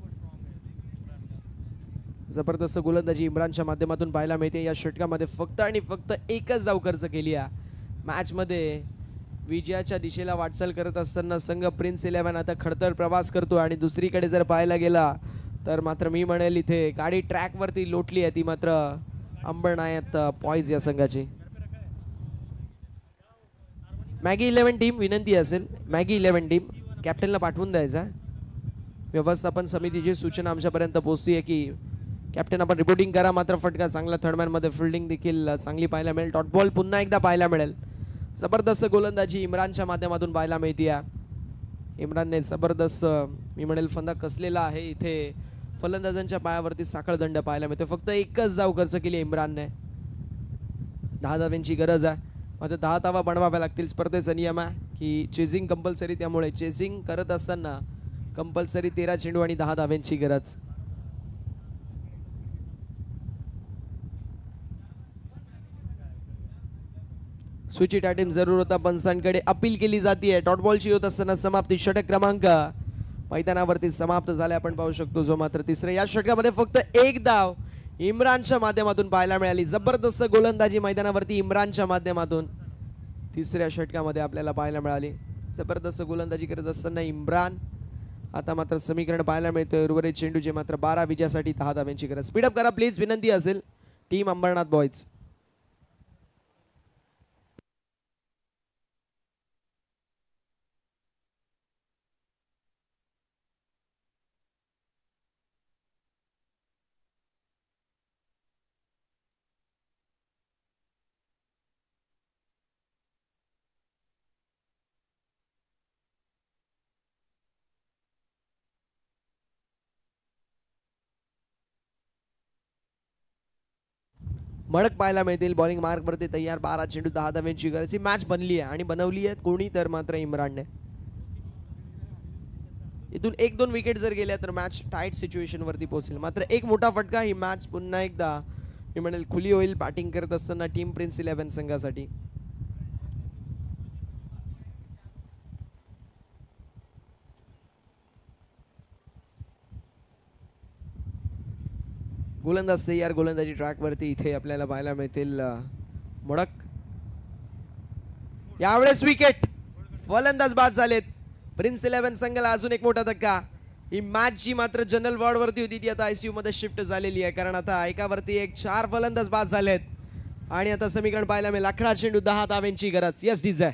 जबरदस्त गोलंदाजी इम्रानच्या माध्यमातून पाहायला मिळते. या षटकामध्ये फक्त आणि फक्त एकच धाव खर्च केली आहे. मॅचमध्ये विजयाच्या दिशेला वाटचाल करत असताना संघ प्रिन्स 11 आता खडतर प्रवास करतो. आणि दुसरीकडे जर पाहायला गेला तर मात्र मी म्हणेल इथे गाडी ट्रॅकवरती लोटली आहे ती मात्र अंबरनाथ पॉईज या संघाची. मॅगी 11 टीम विनंती असेल, मॅगी 11 टीम कॅप्टनला पाठवून द्यायचा. व्यवस्थापन समितीची सूचना आमच्यापर्यंत पोहोचली आहे की कॅप्टन आपण रिपोर्टिंग करा. मात्र फटका चांगला थर्डमॅनमध्ये फिल्डिंग देखील चांगली पाहायला मिळेल. डॉट बॉल पुन्हा एकदा पाहायला मिळेल. जबरदस्त गोलंदाजी इम्रानच्या माध्यमातून पाहायला मिळते. इम्रानने जबरदस्त मी म्हणेल फंदा कसलेला आहे. इथे फलंदाजांच्या पायावरती साखळदंड पाहायला मिळते. फक्त एकच धाव खर्च केली इम्रानने. 10 धाव्यांची गरज आहे. मात्र 10 धावा बनवाव्या लागतील. स्पर्धेचा नियम आहे की चेसिंग कंपल्सरी, त्यामुळे चेसिंग करत असताना कंपल्सरी 13 चेंडू आणि 10 धाव्यांची गरज. स्विच इट टीम जरूर होता. पंचांकडे अपील केली जाते. डॉट बॉलची होत असताना समाप्ती. षटक क्रमांक मैदानावरती समाप्त झाले आपण पाहू शकतो. जो मात्र तिसऱ्या या षटकामध्ये फक्त एक धाव इम्रानच्या माध्यमातून पाहायला मिळाली. जबरदस्त गोलंदाजी मैदानावरती इम्रानच्या माध्यमातून तिसऱ्या षटकामध्ये आपल्याला पाहायला मिळाली. जबरदस्त गोलंदाजी करत असताना इम्रान आता मात्र समीकरण पाहायला मिळतं. उर्वरित चेंडूचे मात्र 12 विजयासाठी 10 धाव्यांची गरज. स्पीडअप करा प्लीज विनंती असेल टीम अंबरनाथ बॉयज. मडक पाहायला मिळतील. बॉलिंग मार्क वरती तयार. 12 चेंडू 10 धाव्यांची गरज. ही मॅच बनली आहे आणि बनवली आहे कोणी तर मात्र इम्रानने. इथून 1-2 विकेट जर गेल्या तर मॅच टाईट सिच्युएशन वरती पोहोचेल. मात्र एक मोठा फटका. ही मॅच पुन्हा एकदा मी म्हणेल खुली होईल बॅटिंग करत असताना टीम प्रिन्स 11 संघासाठी. गोलंदाज तयार. गोलंदाजी ट्रॅक वरती इथे आपल्याला पाहायला मिळतील. मोडक यावेळेस विकेट. फलंदाज बाद झालेत. प्रिन्स 11 संघाला अजून एक मोठा धक्का. ही मॅच जी मात्र जनरल वॉर्ड वरती होती ती आता आयसीयू मध्ये शिफ्ट झालेली आहे. कारण आता एकावरती एक 4 फलंदाज बाद झालेत आणि आता समीकरण पाहायला मिळेल. 11 चेंडू 10 धाव्यांची गरज. Yes DJ.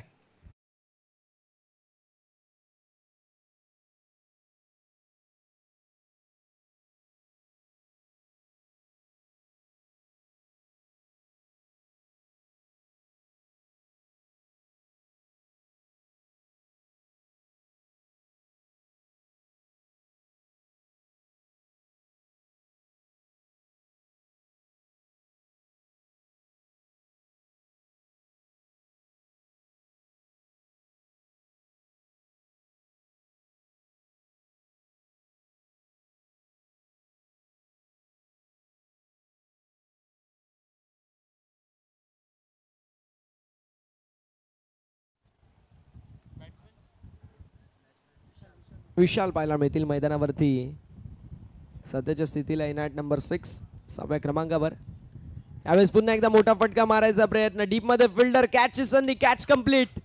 विशाल पाहायला मिळतील मैदानावरती. सध्याच्या स्थितीला इनॅट नंबर 6 6व्या क्रमांकावर. यावेळेस पुन्हा एकदा मोठा फटका मारायचा प्रयत्न. डीप मध्ये फिल्डर कॅचची संधी. Catch complete.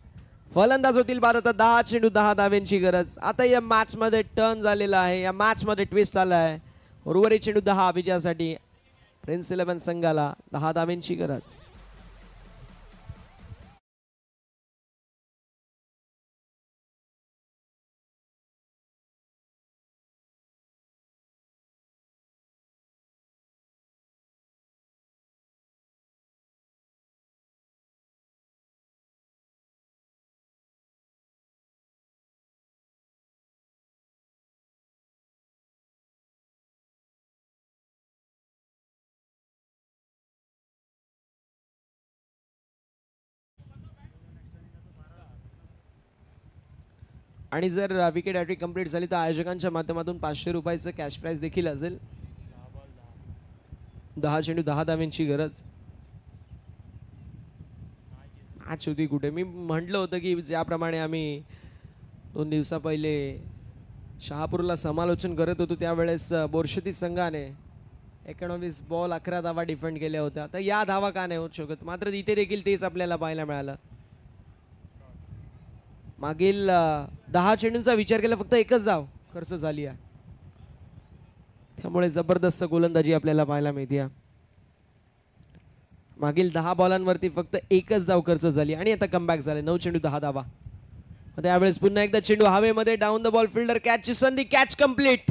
फलंदाज होतील बाद. आता 10 चेंडू 10 धाव्यांची गरज. आता या मॅच मध्ये टर्न झालेला आहे. या मॅच मध्ये ट्विस्ट आला आहे. उर्वरित चेंडू 10 विजयासाठी प्रिन्स 11 संघाला 10 धाव्यांची गरज. आणि जर विकेट हॅट्रिक कंप्लीट झाली तर आयोजकांच्या माध्यमातून 500 रुपयाचं कॅश प्राइज देखील असेल. 10 चेंडू 10 धाव्यांची गरज. मॅच होती कुठे. मी म्हटलं होतं की ज्याप्रमाणे आम्ही 2 दिवसा पहिले शहापूरला समालोचन करत होतो त्यावेळेस बोरशेती संघाने 19 बॉल 11 धावा डिफेंड केल्या होत्या. तर या धावा का नाही होत शकत. मात्र इथे देखील तेच आपल्याला पाहायला मिळालं. मागील 10 चेंडूंचा विचार केला फक्त एकच धाव खर्च झाली आहे. त्यामुळे जबरदस्त गोलंदाजी आपल्याला पाहायला मिळते. मागील 10 बॉलांवरती फक्त एकच धाव खर्च झाली आणि आता कमबॅक झाले. 9 चेंडू 10 धावा. त्यावेळेस पुन्हा एकदा चेंडू हवेमध्ये. डाऊन द बॉल फिल्डर कॅचची संधी. Catch complete.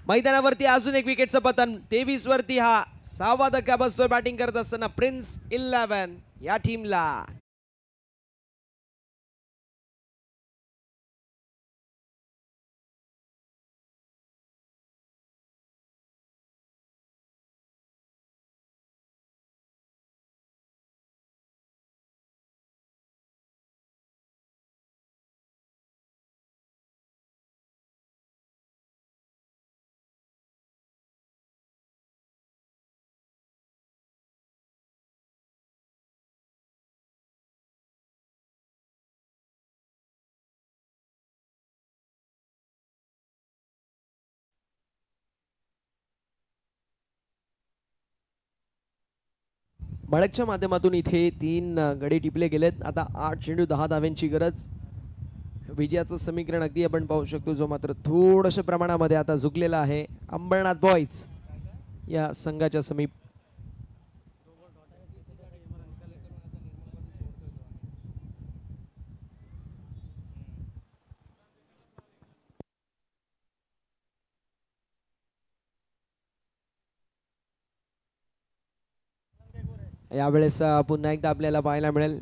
मैदानावरती अजून एक विकेटचं पतन. 23 वरती हा 6वा धक्का बसतोय बॅटिंग करत असताना प्रिन्स 11 या टीमला. मळकच्या माध्यमातून इथे 3 गडी टिपले गेलेत. आता 8 चेंडू 10 धाव्यांची गरज. विजयाचं समीकरण अगदी आपण पाहू शकतो जो मात्र थोडंसं प्रमाणामध्ये आता झुकलेला आहे अंबरनाथ बॉयज या संघाच्या समीप. यावेळेस पुन्हा एकदा आपल्याला पाहायला मिळेल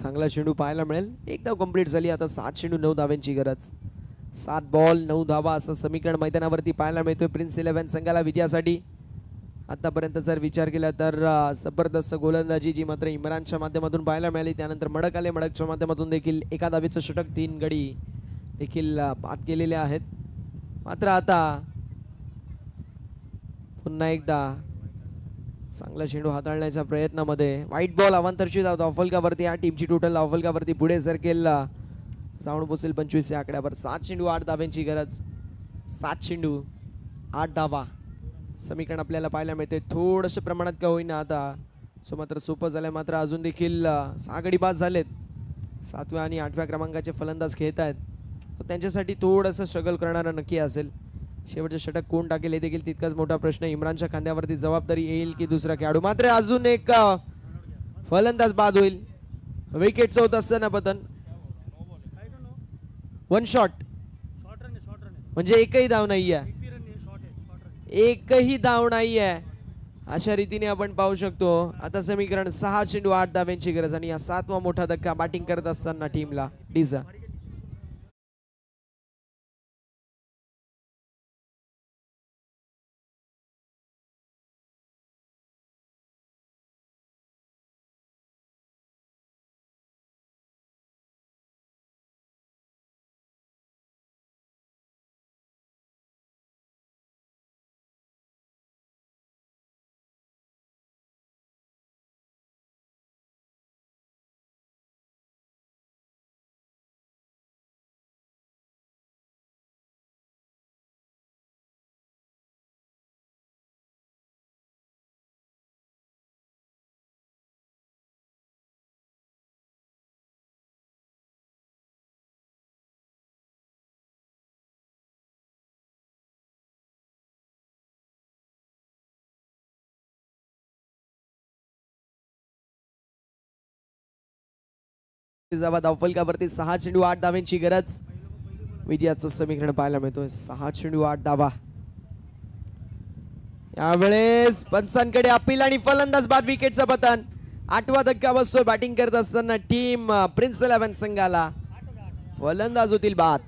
चांगला चेंडू पाहायला मिळेल. एक धाव कंप्लीट झाली. आता 7 चेंडू 9 धाव्यांची गरज. 7 बॉल 9 धावा असं समीकरण मैदानावरती पाहायला मिळतोय प्रिन्स 11 संघाला विजयासाठी. आतापर्यंत जर विचार केला तर जबरदस्त गोलंदाजी जी मात्र इम्रानच्या माध्यमातून पाहायला मिळाली. त्यानंतर मडक आले. मडकच्या माध्यमातून देखील एका धावेचं षटक 3 गडी देखील बाद केलेले आहेत. मात्र आता पुन्हा एकदा चांगला चेंडू हाताळण्याच्या प्रयत्नामध्ये वाईट बॉल अवांतरची धाव धावफलकावरती. या टीमची टोटल धावफलकावरती पुढे सरकेल जाऊन पोचेल 25 या आकड्यावर. 7 चेंडू 8 धाव्यांची गरज. 7 चेंडू 8 धावा समीकरण आपल्याला पाहायला मिळते. थोडंसं प्रमाणात का होईना आता सो मात्र सोपं झालंय. मात्र अजून देखील 6 गडी बाद झालेत. 7व्या आणि 8व्या क्रमांकाचे फलंदाज खेळत आहेत. त्यांच्यासाठी थोडंसं स्ट्रगल करणारा नक्की असेल. शेवटचे षटक कोण टाकेल हे देखील तितकाच मोठा प्रश्न. इम्रानच्या खांद्यावरती जबाबदारी येईल की दुसरा खेळाडू. मात्र अजून एक फलंदाज बाद होईल. विकेटचं होत असताना पतन. 1 शॉट म्हणजे एकही धाव नाही आहे. एकही धाव नाही आहे अशा रीतीने आपण पाहू शकतो. आता समीकरण 6 चेंडू 8 धाव्यांची गरज आणि या 7वा मोठा धक्का बॅटिंग करत असताना टीमला डीजा. जावा धावफलकावरती 6 चेंडू 8 धावांची गरज. विजयाचं समीकरण पाहायला मिळतोय 6 चेंडू 8 धावा. यावेळेस पंचांकडे अपील आणि फलंदाज बाद विकेटचं पतन. 8वा धक्का बसतोय बॅटिंग करत असताना टीम प्रिन्स 11 संघाला. फलंदाज होतील बाद.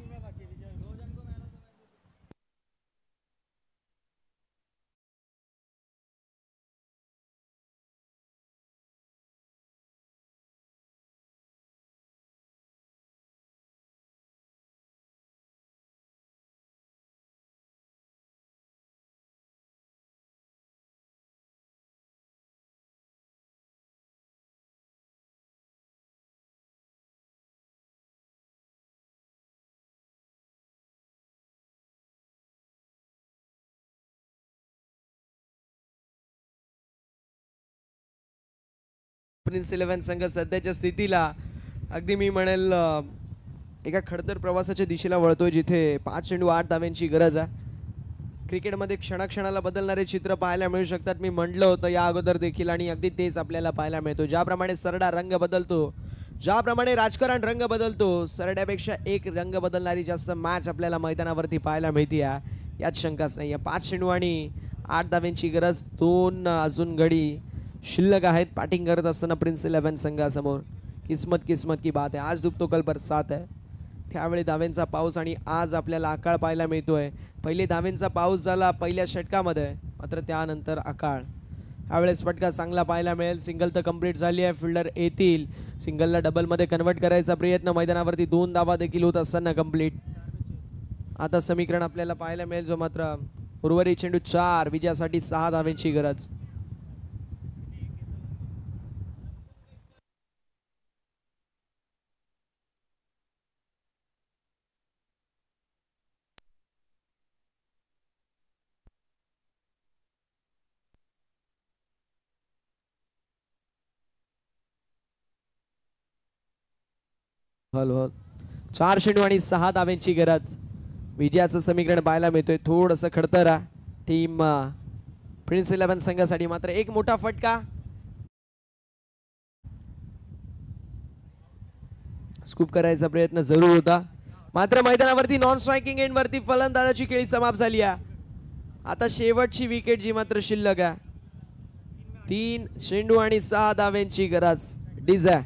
प्रिन्स 11 संघ सध्याच्या स्थितीला अगदी मी म्हणेल एका खडतर प्रवासाच्या दिशेला वळतोय जिथे 5 चेंडू 8 धावांची गरज आहे. क्रिकेटमध्ये क्षणाक्षणाला बदलणारे चित्र पाहायला मिळू शकतात. मी म्हटलं होतं या अगोदर देखील आणि अगदी तेच आपल्याला पाहायला मिळतो. ज्याप्रमाणे सरडा रंग बदलतो, ज्याप्रमाणे राजकारण रंग बदलतो, सरड्यापेक्षा एक रंग बदलणारी जास्त मॅच आपल्याला मैदानावरती पाहायला मिळते यात शंकाच नाही. 5 चेंडू आणि 8 धावांची गरज. 2 अजून गडी शिल्लक आहेत बॅटिंग करत असताना प्रिन्स 11 संघासमोर. किस्मत किस्मत की बात है, आज दुखतो कल बरसात है. त्यावेळी धावेंचा पाऊस आणि आज आपल्याला अकाळ पाहायला मिळतोय. पहिले धावेंचा पाऊस झाला पहिल्या षटकामध्ये, मात्र त्यानंतर अकाळ. यावेळेस फटका चांगला पाहायला मिळेल. सिंगल तर कंप्लीट झाली आहे. फिल्डर येतील. सिंगलला डबलमध्ये कन्वर्ट करायचा प्रयत्न. मैदानावरती 2 धावा देखील होत असताना कंप्लीट. आता समीकरण आपल्याला पाहायला मिळेल जो मात्र उर्वरित चेंडू 4. विजयासाठी 6 धावांची गरज. हल 4 चेंडू आणि 6 धावांची गरज. विजयाचं समीकरण पाहायला मिळतोय थोडंसं खडतर टीम प्रिन्स 11 संघासाठी. मात्र एक मोठा फटका. स्कूप करायचा प्रयत्न जरूर होता, मात्र मैदानावरती नॉन स्ट्रायकिंग एंड वरती फलंदाजाची खेळी समाप्त झाली आहे. आता शेवटची विकेट जी मात्र शिल्लक आहे. 3 चेंडू आणि 6 धावांची गरज. डिझा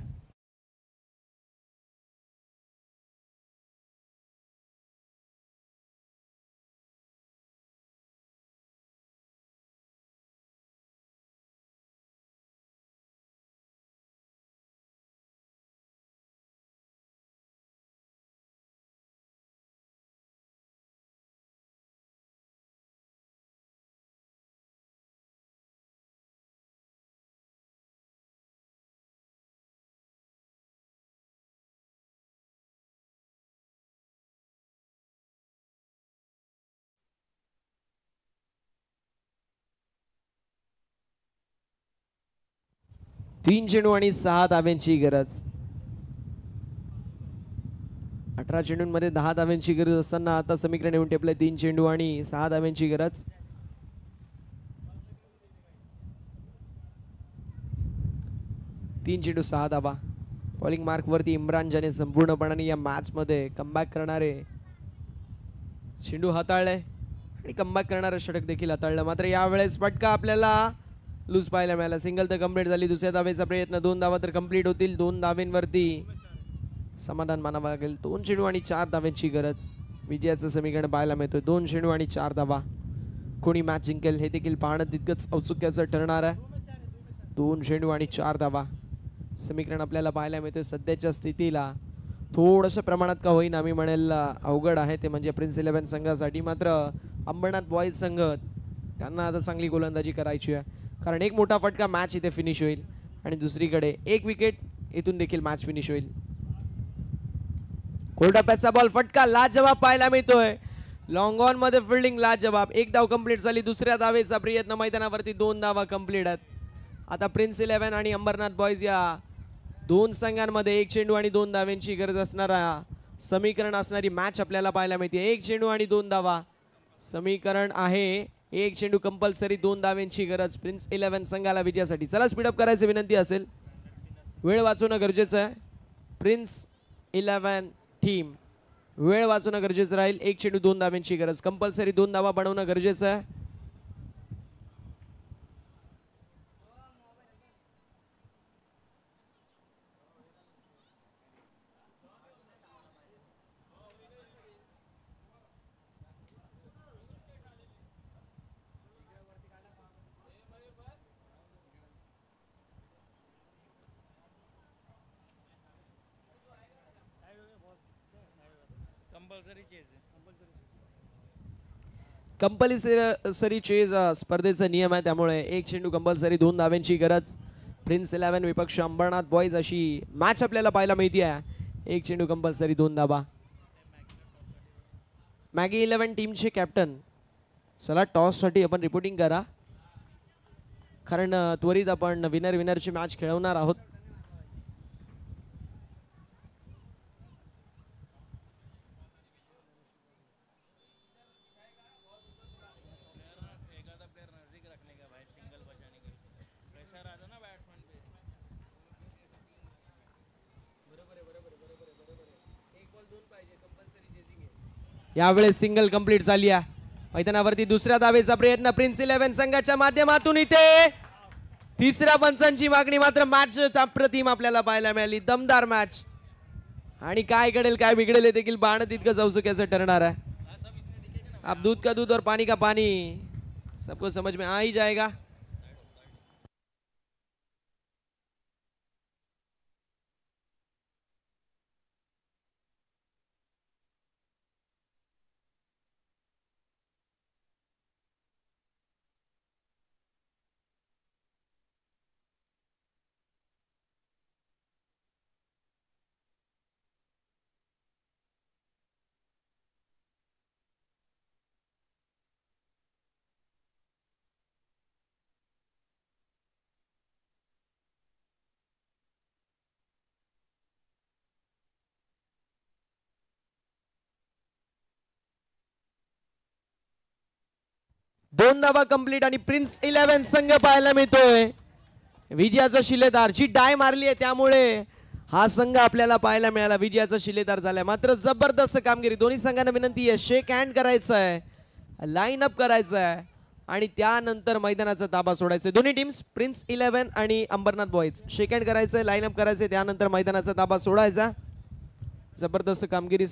तीन चेंडू आणि 6 धाव्यांची गरज. 18 चेंडूंमध्ये 10 धाव्यांची गरज असताना आता समीकरण येऊन टेपलंय 3 चेंडू आणि 6 धाव्यांची गरज. तीन चेंडू 6 धावा. बॉलिंग मार्क वरती इम्रान ज्याने संपूर्णपणे या मॅच मध्ये कमबॅक करणारे चेंडू हाताळले आणि कमबॅक करणारे षटक देखील हाताळलं. मात्र यावेळेस फटका आपल्याला लूज पाहायला मिळाला. सिंगल तर कंप्लीट झाली. दुसऱ्या धावेचा प्रयत्न. 2 धावा तर कंप्लीट होतील. 2 धावेंवरती समाधान मानावं लागेल. 2 चेंडू आणि 4 धाव्यांची गरज. विजयाचं समीकरण पाहायला मिळतोय 2 चेंडू आणि 4 धावा. कोणी मॅच जिंकेल हे देखील पाहणं तितकंच औत्सुक्याचं ठरणार आहे. 2 चेंडू आणि 4 धावा समीकरण आपल्याला पाहायला मिळतोय. सध्याच्या स्थितीला थोडंसं प्रमाणात का होईना आम्ही म्हणेल अवघड आहे ते म्हणजे प्रिन्स 11 संघासाठी. मात्र अंबरनाथ बॉईज संघ त्यांना आता चांगली गोलंदाजी करायची आहे, कारण एक मोठा फटका मॅच इथे फिनिश होईल आणि दुसरीकडे एक विकेट इथून देखील मॅच फिनिश होईल. कोर्टा पॅचचा बॉल फटका लाजवाब पाहायला मिळतोय. लॉंग ऑन मध्ये फिल्डिंग लाजवाब. एक धाव कंप्लीट झाली. दुसऱ्या धावेचा प्रयत्न. मैदानावरती 2 धावा कंप्लीट आहेत. आता प्रिन्स 11 आणि अंबरनाथ बॉईज या दोन संघांमध्ये 1 चेंडू आणि 2 धाव्यांची गरज असणारा समीकरण असणारी मॅच आपल्याला पाहायला मिळते. 1 चेंडू आणि 2 धावा समीकरण आहे. 1 चेंडू कंपल्सरी 2 धाव्यांची गरज प्रिन्स 11 संघाला विजयासाठी. चला स्पीडअप करायची विनंती असेल. वेळ वाचवणं गरजेचं आहे. प्रिन्स 11 टीम वेळ वाचवणं गरजेचं राहील. एक चेंडू 2 धाब्यांची गरज. कंपल्सरी 2 धावा बनवणं गरजेचं आहे. कंपल्सरी चेज स्पर्धेचा नियम आहे, त्यामुळे एक चेंडू कंपल्सरी 2 धाव्यांची गरज. प्रिन्स 11 विपक्ष अंबरनाथ बॉयज अशी मॅच आपल्याला पाहायला मिळते आहे. एक चेंडू कंपल्सरी 2 धाबा. मॅगी 11 टीमचे कॅप्टन, चला टॉससाठी आपण रिपोर्टिंग करा, कारण त्वरित आपण विनरची मॅच खेळवणार आहोत. यावेळेस सिंगल कंप्लीट झाली आहे. मैदानावरती दुसऱ्या धावेचा प्रयत्न प्रिन्स 11 संघाच्या माध्यमातून. इथे तिसऱ्या पंचांची मागणी. मात्र मॅच अप्रतिम आपल्याला पाहायला मिळाली. दमदार मॅच. आणि काय घडेल काय बिघडेल हे देखील पाहणं तितकं औत्सुक्याचं ठरणार आहे. अब दूध का दूध और पानी का पानी सबको समझ में आ ही जाएगा. दोन धावा कंप्लीट आणि प्रिन्स 11 संघ पाहायला मिळतोय. विजयाचा शिलेदार जी डाय मारली आहे त्यामुळे हा संघ आपल्याला पाहायला मिळाला. विजयाचा शिलेदार झालाय. मात्र जबरदस्त कामगिरी. दोन्ही संघांना विनंती आहे, शेक हँड करायचं आहे, लाईन अप करायचं आहे आणि त्यानंतर मैदानाचा ताबा सोडायचा. दोन्ही टीम्स प्रिन्स 11 आणि अंबरनाथ बॉयज शेक हँड करायचं, लाईन अप करायचं, त्यानंतर मैदानाचा ताबा सोडायचा. जबरदस्त कामगिरी.